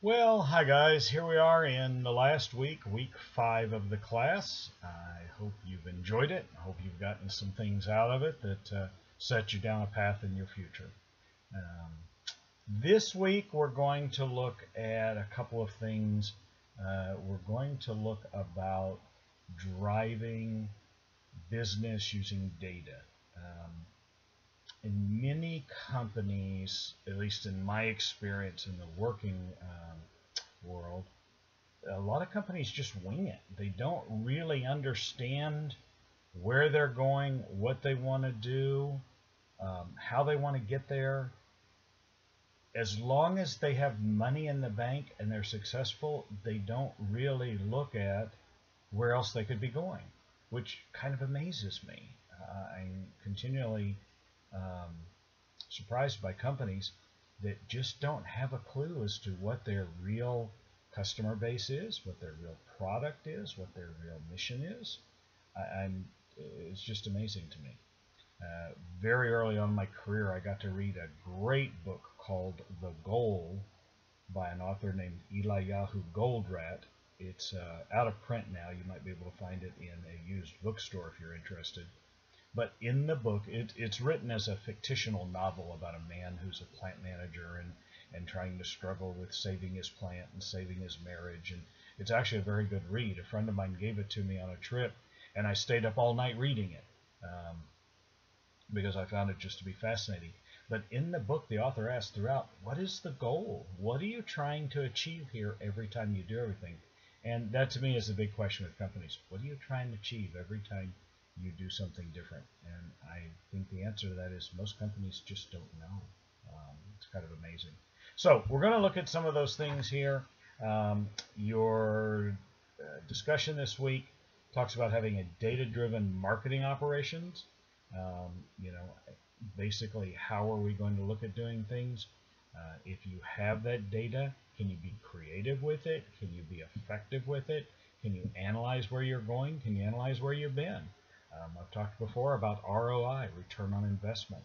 Well, hi guys. Here we are in the last week, week 5 of the class. I hope you've enjoyed it. I hope you've gotten some things out of it that set you down a path in your future. Um, this week we're going to look at a couple of things. We're going to look about driving business using data. Um, in many companies, at least in my experience in the working world, a lot of companies just wing it. They don't really understand where they're going, what they want to do, how they want to get there. As long as they have money in the bank and they're successful, they don't really look at where else they could be going, which kind of amazes me. I'm continually um, surprised by companies that just don't have a clue as to what their real customer base is, what their real product is, what their real mission is. It's just amazing to me. Very early on in my career, I got to read a great book called The Goal by an author named Eliyahu Goldratt. It's out of print now. You might be able to find it in a used bookstore if you're interested. But in the book, it's written as a fictional novel about a man who's a plant manager and trying to struggle with saving his plant and saving his marriage. And it's actually a very good read. A friend of mine gave it to me on a trip, and I stayed up all night reading it because I found it just to be fascinating. But in the book, the author asks throughout, what is the goal? What are you trying to achieve here every time you do everything? And that to me is the big question with companies. What are you trying to achieve every time you do something different? And I think the answer to that is most companies just don't know. It's kind of amazing. So we're going to look at some of those things here. Your discussion this week talks about having a data-driven marketing operations. You know, basically, how are we going to look at doing things? If you have that data, can you be creative with it? Can you be effective with it? Can you analyze where you're going? Can you analyze where you've been? I've talked before about ROI, return on investment.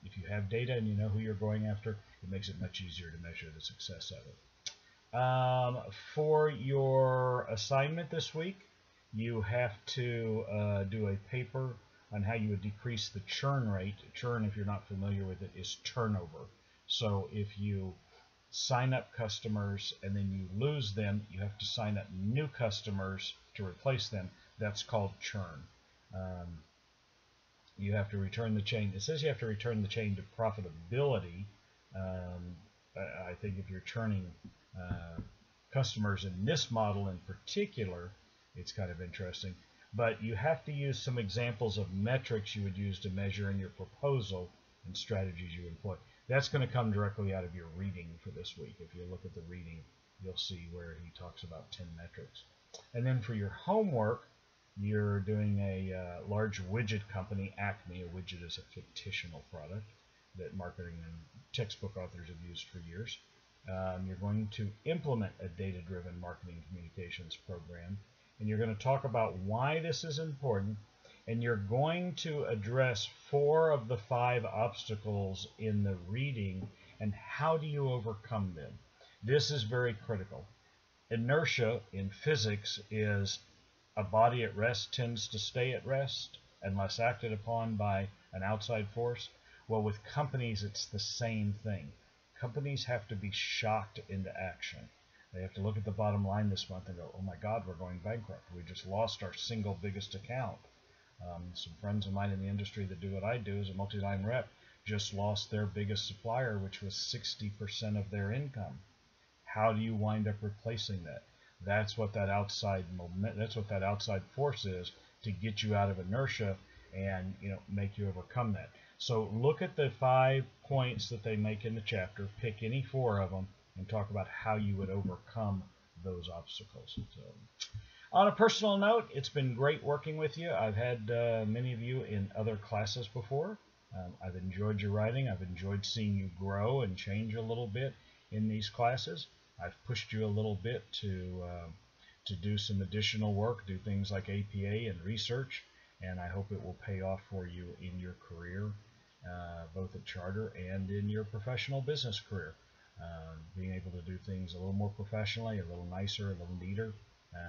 If you have data and you know who you're going after, it makes it much easier to measure the success of it. For your assignment this week, you have to do a paper on how you would decrease the churn rate. Churn, if you're not familiar with it, is turnover. So if you sign up customers and then you lose them, you have to sign up new customers to replace them. That's called churn. You have to return the chain. It says you have to return the chain to profitability. I think if you're churning customers in this model in particular, it's kind of interesting. But you have to use some examples of metrics you would use to measure in your proposal and strategies you employ. That's going to come directly out of your reading for this week. If you look at the reading, you'll see where he talks about 10 metrics. And then for your homework, you're doing a large widget company, Acme. A widget is a fictional product that marketing and textbook authors have used for years. You're going to implement a data-driven marketing communications program, and you're going to talk about why this is important, and you're going to address 4 of the 5 obstacles in the reading, and how do you overcome them. This is very critical. Inertia in physics is a body at rest tends to stay at rest unless acted upon by an outside force. Well, with companies, it's the same thing. Companies have to be shocked into action. They have to look at the bottom line this month and go, oh my God, we're going bankrupt. We just lost our single biggest account. Some friends of mine in the industry that do what I do as a multi-line rep just lost their biggest supplier, which was 60% of their income. How do you wind up replacing that? That's what that outside force is to get you out of inertia and make you overcome that. So look at the 5 points that they make in the chapter, pick any 4 of them, and talk about how you would overcome those obstacles. So, on a personal note, it's been great working with you. I've had many of you in other classes before. I've enjoyed your writing. I've enjoyed seeing you grow and change a little bit in these classes. I've pushed you a little bit to do some additional work, do things like APA and research, and I hope it will pay off for you in your career, both at Charter and in your professional business career. being able to do things a little more professionally, a little nicer, a little neater,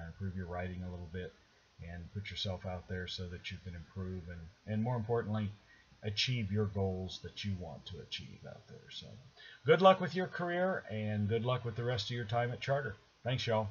improve your writing a little bit, and put yourself out there so that you can improve and more importantly, achieve your goals that you want to achieve out there. So good luck with your career, and good luck with the rest of your time at Charter. Thanks, y'all.